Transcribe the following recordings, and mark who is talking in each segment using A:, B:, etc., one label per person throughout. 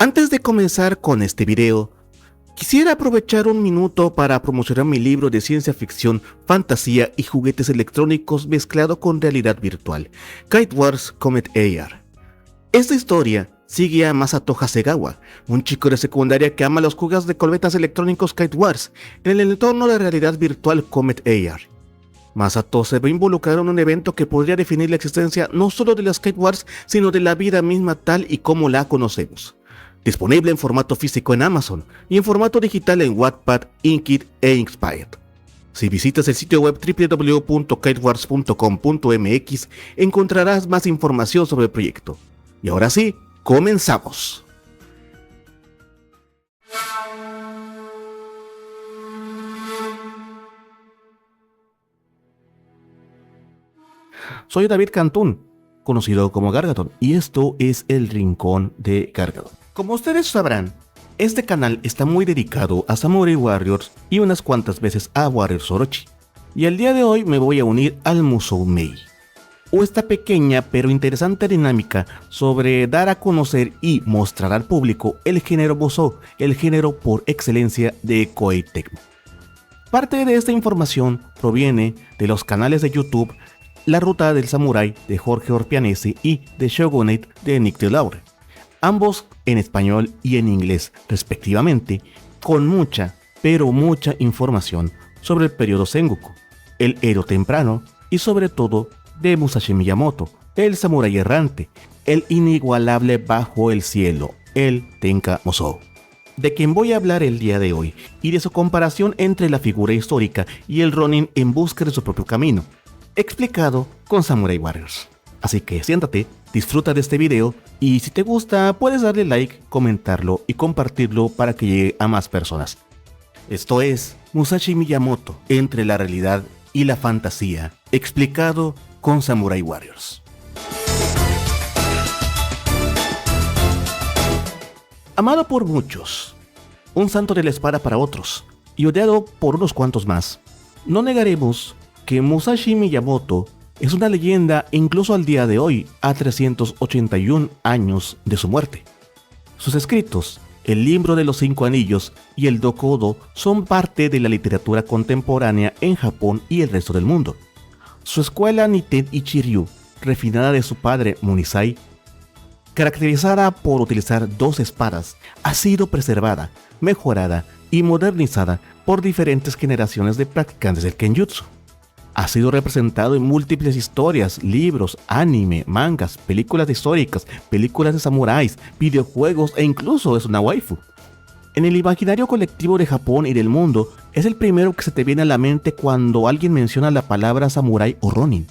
A: Antes de comenzar con este video, quisiera aprovechar un minuto para promocionar mi libro de ciencia ficción, fantasía y juguetes electrónicos mezclado con realidad virtual, Kite Wars Comet AR. Esta historia sigue a Masato Hasegawa, un chico de secundaria que ama los juegos de cohetes electrónicos Kite Wars en el entorno de realidad virtual Comet AR. Masato se ve involucrado en un evento que podría definir la existencia no solo de las Kite Wars, sino de la vida misma tal y como la conocemos. Disponible en formato físico en Amazon y en formato digital en Wattpad, Inkitt e Inspired. Si visitas el sitio web www.kitewars.com.mx encontrarás más información sobre el proyecto. Y ahora sí, comenzamos. Soy David Cantún, conocido como Gargadon, y esto es el Rincón de Gargadon. Como ustedes sabrán, este canal está muy dedicado a Samurai Warriors y unas cuantas veces a Warriors Orochi. Y el día de hoy me voy a unir al Musou Mei, o esta pequeña pero interesante dinámica sobre dar a conocer y mostrar al público el género Musou, el género por excelencia de Koei Tecmo. Parte de esta información proviene de los canales de YouTube La Ruta del Samurai de Jorge Orpianesi y The Shogunate de Nick DeLaure, ambos en español y en inglés respectivamente, con mucha, pero mucha información sobre el periodo Sengoku, el Edo temprano y sobre todo de Musashi Miyamoto, el samurái errante, el inigualable bajo el cielo, el Tenka Musou, de quien voy a hablar el día de hoy, y de su comparación entre la figura histórica y el Ronin en busca de su propio camino, explicado con Samurai Warriors. Así que siéntate, disfruta de este video y si te gusta puedes darle like, comentarlo y compartirlo para que llegue a más personas. Esto es Musashi Miyamoto entre la realidad y la fantasía, explicado con Samurai Warriors. Amado por muchos, un santo de la espada para otros y odiado por unos cuantos más, no negaremos que Musashi Miyamoto es una leyenda incluso al día de hoy, a 381 años de su muerte. Sus escritos, el libro de los 5 anillos y el Dokuodo son parte de la literatura contemporánea en Japón y el resto del mundo. Su escuela Niten Ichiryu, refinada de su padre Munisai, caracterizada por utilizar 2 espadas, ha sido preservada, mejorada y modernizada por diferentes generaciones de practicantes del Kenjutsu. Ha sido representado en múltiples historias, libros, anime, mangas, películas históricas, películas de samuráis, videojuegos e incluso es una waifu. En el imaginario colectivo de Japón y del mundo, es el primero que se te viene a la mente cuando alguien menciona la palabra samurái o ronin.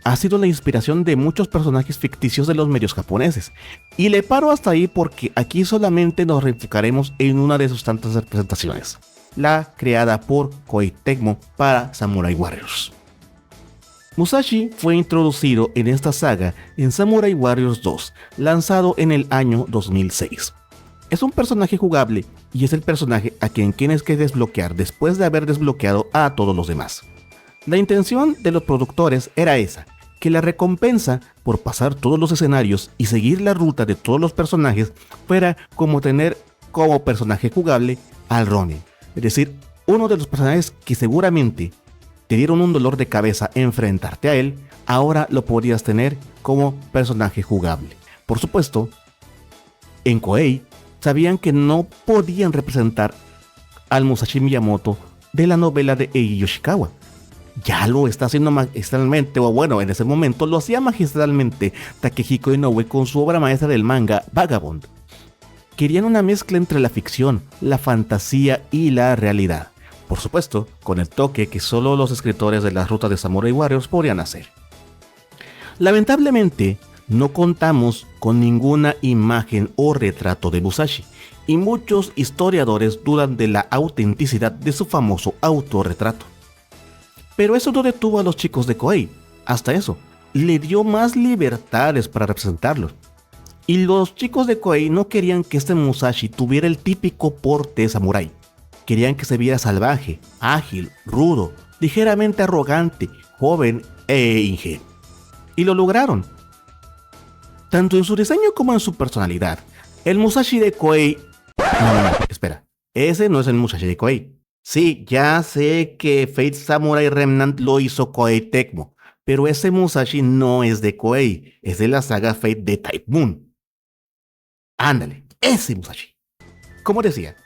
A: Ha sido la inspiración de muchos personajes ficticios de los medios japoneses. Y le paro hasta ahí porque aquí solamente nos reenfocaremos en una de sus tantas representaciones, la creada por Koei Tecmo para Samurai Warriors. Musashi fue introducido en esta saga en Samurai Warriors 2, lanzado en el año 2006. Es un personaje jugable y es el personaje a quien tienes que desbloquear después de haber desbloqueado a todos los demás. La intención de los productores era esa, que la recompensa por pasar todos los escenarios y seguir la ruta de todos los personajes fuera como tener como personaje jugable al Ronin. Es decir, uno de los personajes que seguramente te dieron un dolor de cabeza enfrentarte a él, ahora lo podrías tener como personaje jugable. Por supuesto, en Koei sabían que no podían representar al Musashi Miyamoto de la novela de Eiji Yoshikawa. Ya lo está haciendo magistralmente, o bueno, en ese momento lo hacía magistralmente Takehiko Inoue con su obra maestra del manga Vagabond. Querían una mezcla entre la ficción, la fantasía y la realidad. Por supuesto, con el toque que solo los escritores de la ruta de Samurai Warriors podrían hacer. Lamentablemente, no contamos con ninguna imagen o retrato de Musashi, y muchos historiadores dudan de la autenticidad de su famoso autorretrato. Pero eso no detuvo a los chicos de Koei, hasta eso, le dio más libertades para representarlos. Y los chicos de Koei no querían que este Musashi tuviera el típico porte samurái. Querían que se viera salvaje, ágil, rudo, ligeramente arrogante, joven e ingenuo. Y lo lograron. Tanto en su diseño como en su personalidad, El Musashi de Koei... No, espera. Ese no es el Musashi de Koei. Sí, ya sé que Fate Samurai Remnant lo hizo Koei Tecmo, pero ese Musashi no es de Koei, es de la saga Fate de Type Moon. Ándale, ese Musashi. Como decía,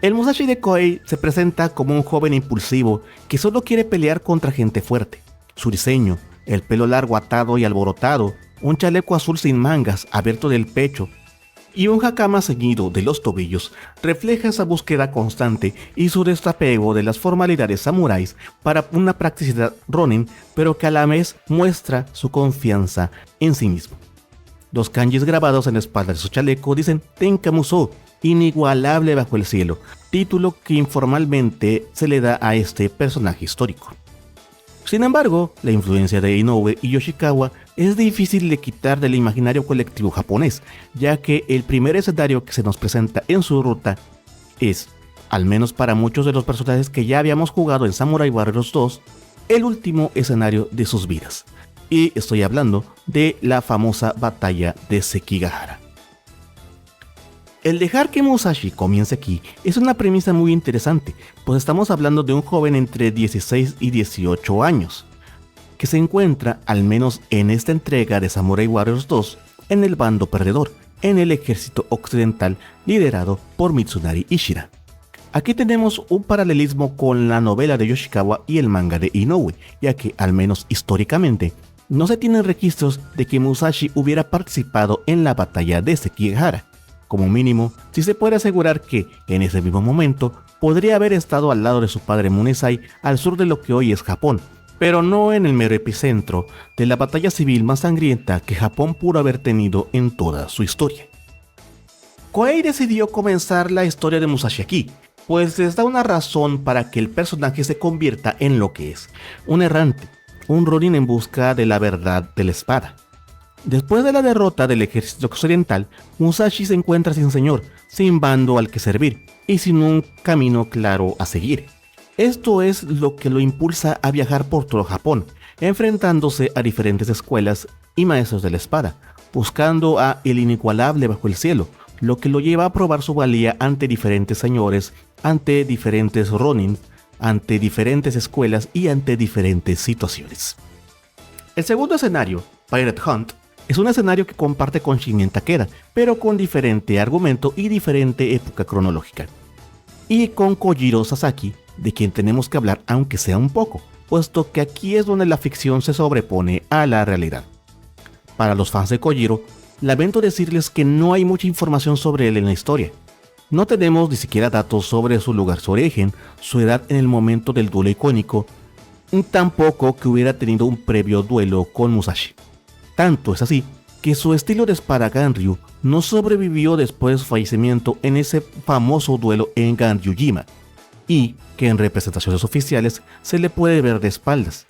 A: el Musashi de Koei se presenta como un joven impulsivo que solo quiere pelear contra gente fuerte. Su diseño, el pelo largo atado y alborotado, un chaleco azul sin mangas abierto del pecho y un hakama ceñido de los tobillos refleja esa búsqueda constante y su desapego de las formalidades samuráis para una practicidad ronin, pero que a la vez muestra su confianza en sí mismo. Los kanjis grabados en la espalda de su chaleco dicen Tenka Musou, inigualable bajo el cielo, título que informalmente se le da a este personaje histórico. Sin embargo, la influencia de Inoue y Yoshikawa es difícil de quitar del imaginario colectivo japonés, ya que el primer escenario que se nos presenta en su ruta es, al menos para muchos de los personajes que ya habíamos jugado en Samurai Warriors 2, el último escenario de sus vidas. Y estoy hablando de la famosa batalla de Sekigahara. El dejar que Musashi comience aquí es una premisa muy interesante, pues estamos hablando de un joven entre 16 y 18 años, que se encuentra, al menos en esta entrega de Samurai Warriors 2, en el bando perdedor, en el ejército occidental liderado por Mitsunari Ishida. Aquí tenemos un paralelismo con la novela de Yoshikawa y el manga de Inoue, ya que, al menos históricamente, no se tienen registros de que Musashi hubiera participado en la batalla de Sekigahara. Como mínimo, sí se puede asegurar que, en ese mismo momento, podría haber estado al lado de su padre Munesai al sur de lo que hoy es Japón, pero no en el mero epicentro de la batalla civil más sangrienta que Japón pudo haber tenido en toda su historia. Koei decidió comenzar la historia de Musashi aquí, pues les da una razón para que el personaje se convierta en lo que es, un errante, un ronin en busca de la verdad de la espada. Después de la derrota del ejército occidental, Musashi se encuentra sin señor, sin bando al que servir y sin un camino claro a seguir. Esto es lo que lo impulsa a viajar por todo Japón, enfrentándose a diferentes escuelas y maestros de la espada, buscando a el inigualable bajo el cielo, lo que lo lleva a probar su valía ante diferentes señores, ante diferentes ronins, ante diferentes escuelas y ante diferentes situaciones. El segundo escenario, Pirate Hunt, es un escenario que comparte con Shingen Takeda, pero con diferente argumento y diferente época cronológica. Y con Kojiro Sasaki, de quien tenemos que hablar aunque sea un poco, puesto que aquí es donde la ficción se sobrepone a la realidad. Para los fans de Kojiro, lamento decirles que no hay mucha información sobre él en la historia. No tenemos ni siquiera datos sobre su lugar, su origen, su edad en el momento del duelo icónico, tampoco que hubiera tenido un previo duelo con Musashi. Tanto es así que su estilo de espada Ganryu no sobrevivió después de su fallecimiento en ese famoso duelo en Ganryujima, y que en representaciones oficiales se le puede ver de espaldas.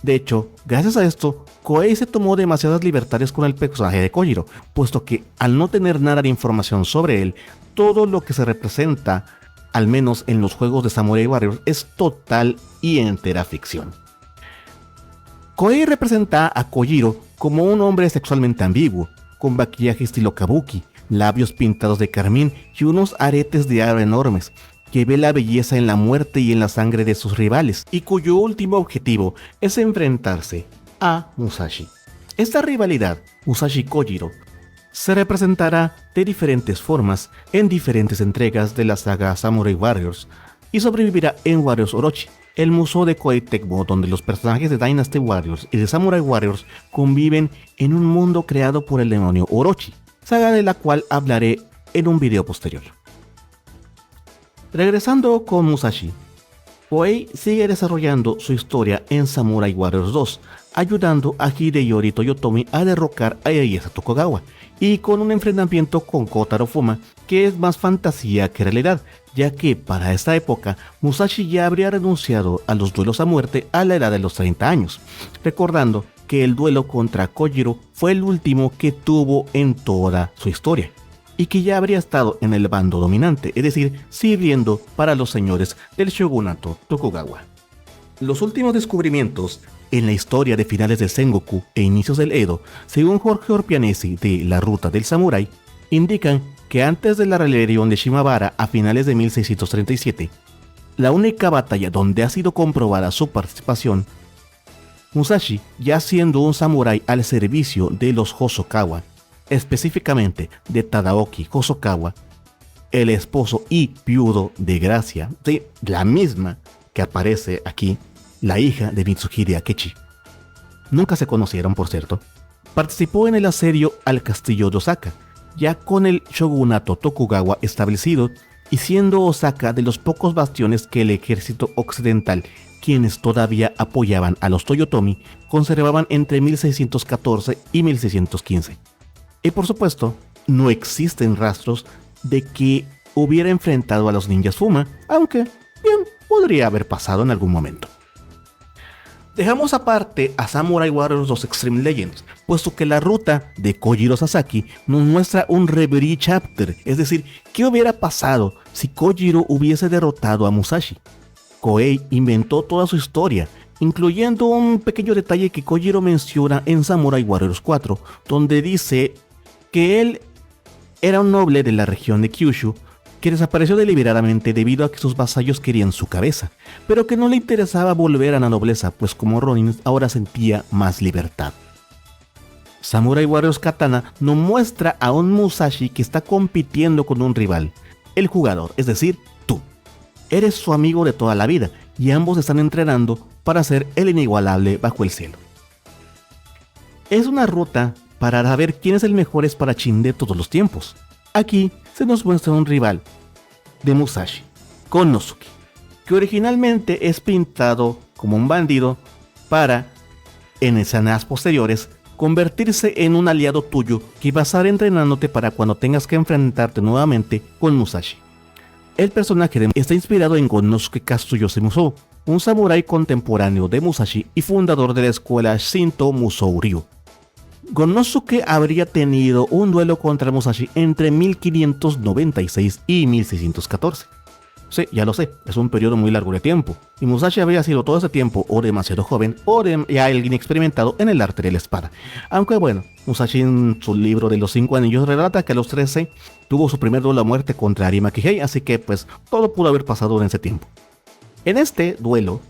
A: De hecho, gracias a esto, Koei se tomó demasiadas libertades con el personaje de Kojiro, puesto que al no tener nada de información sobre él, todo lo que se representa, al menos en los juegos de Samurai Warriors, es total y entera ficción. Koei representa a Kojiro como un hombre sexualmente ambiguo, con maquillaje estilo kabuki, labios pintados de carmín y unos aretes de aro enormes, que ve la belleza en la muerte y en la sangre de sus rivales, y cuyo último objetivo es enfrentarse a Musashi. Esta rivalidad, Musashi-Kojiro, se representará de diferentes formas en diferentes entregas de la saga Samurai Warriors, y sobrevivirá en Warriors Orochi, el museo de Koei Tecmo, donde los personajes de Dynasty Warriors y de Samurai Warriors conviven en un mundo creado por el demonio Orochi, saga de la cual hablaré en un video posterior. Regresando con Musashi, Koei sigue desarrollando su historia en Samurai Warriors 2, ayudando a Hideyori Toyotomi a derrocar a Ieyasu Tokugawa, y con un enfrentamiento con Kotaro Fuma que es más fantasía que realidad, ya que para esta época Musashi ya habría renunciado a los duelos a muerte a la edad de los 30 años, recordando que el duelo contra Kojiro fue el último que tuvo en toda su historia, y que ya habría estado en el bando dominante, es decir, sirviendo para los señores del shogunato Tokugawa. Los últimos descubrimientos en la historia de finales del Sengoku e inicios del Edo, según Jorge Orpianesi de La Ruta del Samurái, indican que antes de la rebelión de Shimabara a finales de 1637, la única batalla donde ha sido comprobada su participación, Musashi, ya siendo un samurái al servicio de los Hosokawa, específicamente de Tadaoki Hosokawa, el esposo y viudo de Gracia, de la misma que aparece aquí, la hija de Mitsuhide Akechi. Nunca se conocieron, por cierto. Participó en el asedio al castillo de Osaka, ya con el shogunato Tokugawa establecido y siendo Osaka de los pocos bastiones que el ejército occidental, quienes todavía apoyaban a los Toyotomi, conservaban entre 1614 y 1615. Y por supuesto, no existen rastros de que hubiera enfrentado a los ninjas Fuma, aunque bien podría haber pasado en algún momento. Dejamos aparte a Samurai Warriors 2 Extreme Legends, puesto que la ruta de Kojiro Sasaki nos muestra un reverie chapter, es decir, ¿qué hubiera pasado si Kojiro hubiese derrotado a Musashi? Koei inventó toda su historia, incluyendo un pequeño detalle que Kojiro menciona en Samurai Warriors 4, donde dice que él era un noble de la región de Kyushu que desapareció deliberadamente debido a que sus vasallos querían su cabeza, pero que no le interesaba volver a la nobleza, pues como Ronin ahora sentía más libertad. Samurai Warriors Katana nos muestra a un Musashi que está compitiendo con un rival, el jugador, es decir, tú. Eres su amigo de toda la vida y ambos están entrenando para ser el inigualable bajo el cielo. Es una ruta para saber quién es el mejor espadachín de todos los tiempos. Aquí se nos muestra un rival de Musashi, Konosuke, que originalmente es pintado como un bandido para, en escenas posteriores, convertirse en un aliado tuyo que va a estar entrenándote para cuando tengas que enfrentarte nuevamente con Musashi. El personaje está inspirado en Konosuke Katsuyose Musou, un samurái contemporáneo de Musashi y fundador de la escuela Shinto Musou Ryu. Konosuke habría tenido un duelo contra Musashi entre 1596 y 1614. Sí, ya lo sé, es un periodo muy largo de tiempo, y Musashi habría sido todo ese tiempo o demasiado joven o ya alguien experimentado en el arte de la espada. Aunque bueno, Musashi en su libro de los 5 anillos relata que a los 13 tuvo su primer duelo a muerte contra Arima Kihei, así que pues todo pudo haber pasado en ese tiempo. En este duelo,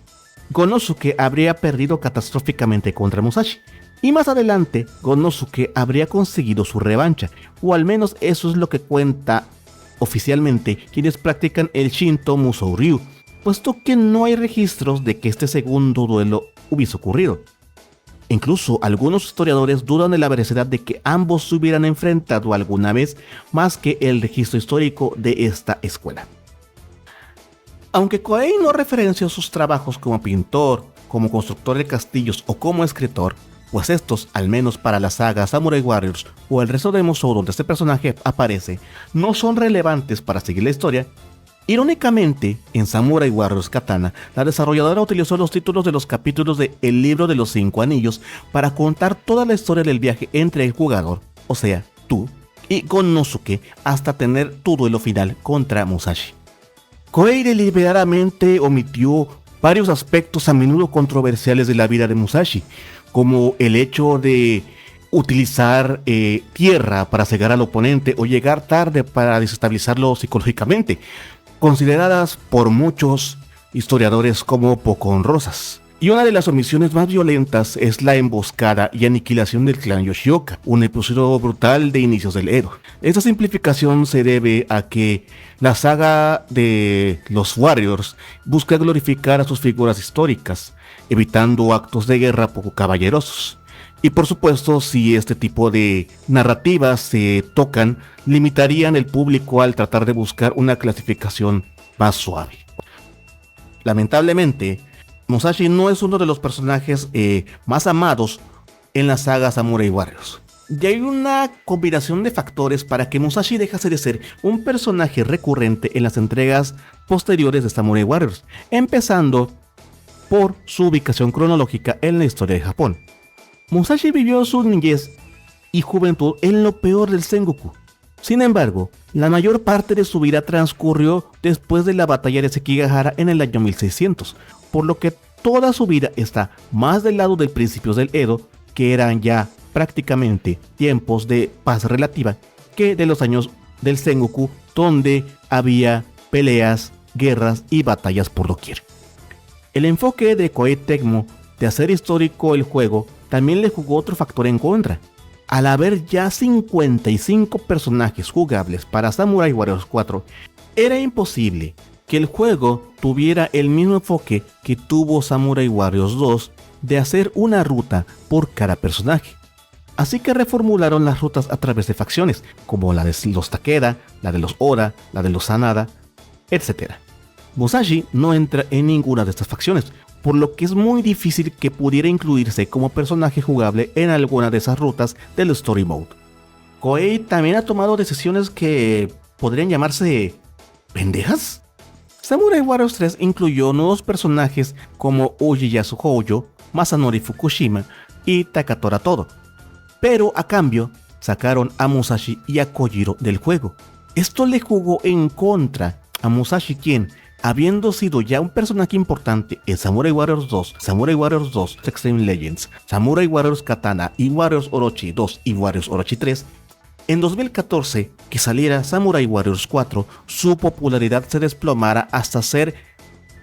A: Konosuke habría perdido catastróficamente contra Musashi, y más adelante Konosuke habría conseguido su revancha, o al menos eso es lo que cuenta oficialmente quienes practican el Shinto Musou Ryu, puesto que no hay registros de que este segundo duelo hubiese ocurrido. Incluso algunos historiadores dudan de la veracidad de que ambos se hubieran enfrentado alguna vez, más que el registro histórico de esta escuela. Aunque Koei no referenció sus trabajos como pintor, como constructor de castillos o como escritor, pues estos, al menos para la saga Samurai Warriors o el resto de Musou donde este personaje aparece, no son relevantes para seguir la historia, irónicamente, en Samurai Warriors Katana, la desarrolladora utilizó los títulos de los capítulos de El Libro de los 5 Anillos para contar toda la historia del viaje entre el jugador, o sea, tú, y Konosuke hasta tener tu duelo final contra Musashi. Koei deliberadamente omitió varios aspectos a menudo controversiales de la vida de Musashi, como el hecho de utilizar tierra para cegar al oponente o llegar tarde para desestabilizarlo psicológicamente, consideradas por muchos historiadores como poco honrosas. Y una de las omisiones más violentas es la emboscada y aniquilación del clan Yoshioka, un episodio brutal de inicios del Edo. Esta simplificación se debe a que la saga de los Warriors busca glorificar a sus figuras históricas, evitando actos de guerra poco caballerosos. Y por supuesto, si este tipo de narrativas se tocan, limitarían el público al tratar de buscar una clasificación más suave. Lamentablemente, Musashi no es uno de los personajes más amados en la saga Samurai Warriors. Y hay una combinación de factores para que Musashi dejase de ser un personaje recurrente en las entregas posteriores de Samurai Warriors, empezando por su ubicación cronológica en la historia de Japón. Musashi vivió su niñez y juventud en lo peor del Sengoku. Sin embargo, la mayor parte de su vida transcurrió después de la batalla de Sekigahara en el año 1600, por lo que toda su vida está más del lado de principios del Edo, que eran ya prácticamente tiempos de paz relativa, que de los años del Sengoku, donde había peleas, guerras y batallas por doquier. El enfoque de Koei Tecmo de hacer histórico el juego también le jugó otro factor en contra. Al haber ya 55 personajes jugables para Samurai Warriors 4, era imposible que el juego tuviera el mismo enfoque que tuvo Samurai Warriors 2 de hacer una ruta por cada personaje. Así que reformularon las rutas a través de facciones, como la de los Takeda, la de los Oda, la de los Sanada, etc. Musashi no entra en ninguna de estas facciones, por lo que es muy difícil que pudiera incluirse como personaje jugable en alguna de esas rutas del Story Mode. Koei también ha tomado decisiones que podrían llamarse pendejas. Samurai Warriors 3 incluyó nuevos personajes como Ujiyasu Hojo, Masanori Fukushima y Takatora Todo, pero a cambio sacaron a Musashi y a Kojiro del juego. Esto le jugó en contra a Musashi, quien, habiendo sido ya un personaje importante en Samurai Warriors 2, Samurai Warriors 2 Extreme Legends, Samurai Warriors Katana y Warriors Orochi 2 y Warriors Orochi 3, en 2014 que saliera Samurai Warriors 4, su popularidad se desplomara hasta ser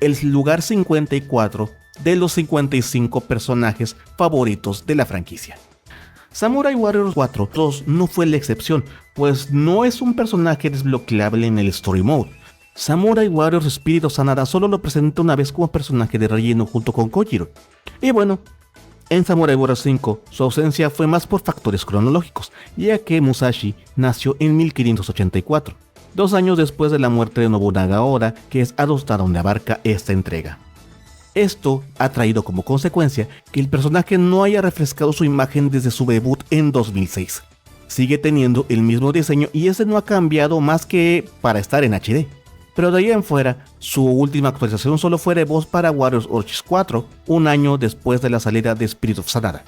A: el lugar 54 de los 55 personajes favoritos de la franquicia. Samurai Warriors 4 2 no fue la excepción, pues no es un personaje desbloqueable en el Story Mode. Samurai Warriors Spirit of Sanada solo lo presenta una vez como personaje de relleno junto con Kojiro. Y bueno, en Samurai Warriors 5 su ausencia fue más por factores cronológicos, ya que Musashi nació en 1584, 2 años después de la muerte de Nobunaga Oda, que es hasta donde abarca esta entrega. Esto ha traído como consecuencia que el personaje no haya refrescado su imagen desde su debut en 2006. Sigue teniendo el mismo diseño y ese no ha cambiado más que para estar en HD. Pero de ahí en fuera, su última actualización solo fue de voz para Warriors Orochi 4, un año después de la salida de Spirit of Sanada.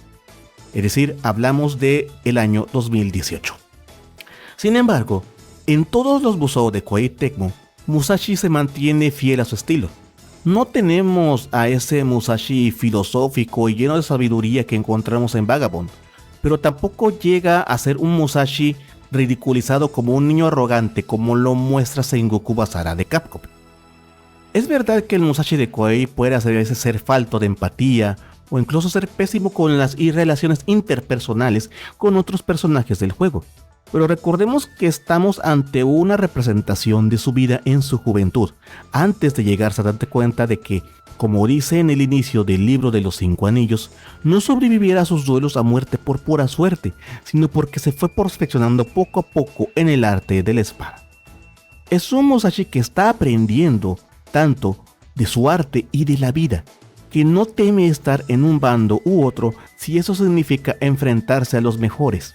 A: Es decir, hablamos de el año 2018. Sin embargo, en todos los Musou de Koei Tecmo, Musashi se mantiene fiel a su estilo. No tenemos a ese Musashi filosófico y lleno de sabiduría que encontramos en Vagabond, pero tampoco llega a ser un Musashi ridiculizado como un niño arrogante como lo muestra Sengoku Basara de Capcom. Es verdad que el Musashi de Koei puede a veces ser falto de empatía o incluso ser pésimo con las relaciones interpersonales con otros personajes del juego, pero recordemos que estamos ante una representación de su vida en su juventud, antes de llegarse a darte cuenta de que, como dice en el inicio del libro de los 5 anillos, no sobreviviera a sus duelos a muerte por pura suerte, sino porque se fue perfeccionando poco a poco en el arte de la espada. Es un Musashi que está aprendiendo tanto de su arte y de la vida, que no teme estar en un bando u otro si eso significa enfrentarse a los mejores.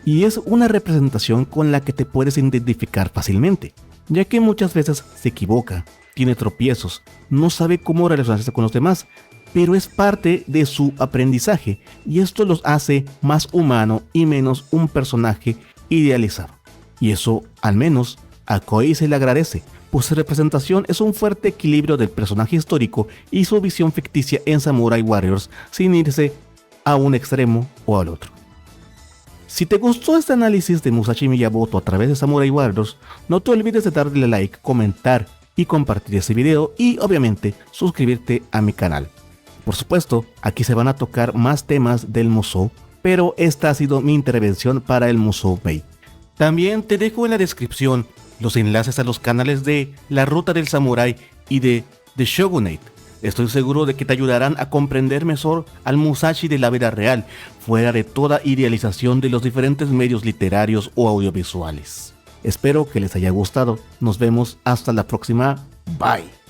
A: Y es una representación con la que te puedes identificar fácilmente, ya que muchas veces se equivoca, tiene tropiezos, no sabe cómo relacionarse con los demás, pero es parte de su aprendizaje y esto los hace más humano y menos un personaje idealizado. Y eso, al menos, a Koei se le agradece, pues su representación es un fuerte equilibrio del personaje histórico y su visión ficticia en Samurai Warriors sin irse a un extremo o al otro. Si te gustó este análisis de Musashi Miyamoto a través de Samurai Warriors, no te olvides de darle like, comentar y compartir este video y obviamente suscribirte a mi canal. Por supuesto, aquí se van a tocar más temas del Musou, pero esta ha sido mi intervención para el Musou Bay. También te dejo en la descripción los enlaces a los canales de La Ruta del Samurai y de The Shogunate. Estoy seguro de que te ayudarán a comprender mejor al Musashi de la vida real, fuera de toda idealización de los diferentes medios literarios o audiovisuales. Espero que les haya gustado. Nos vemos hasta la próxima. Bye.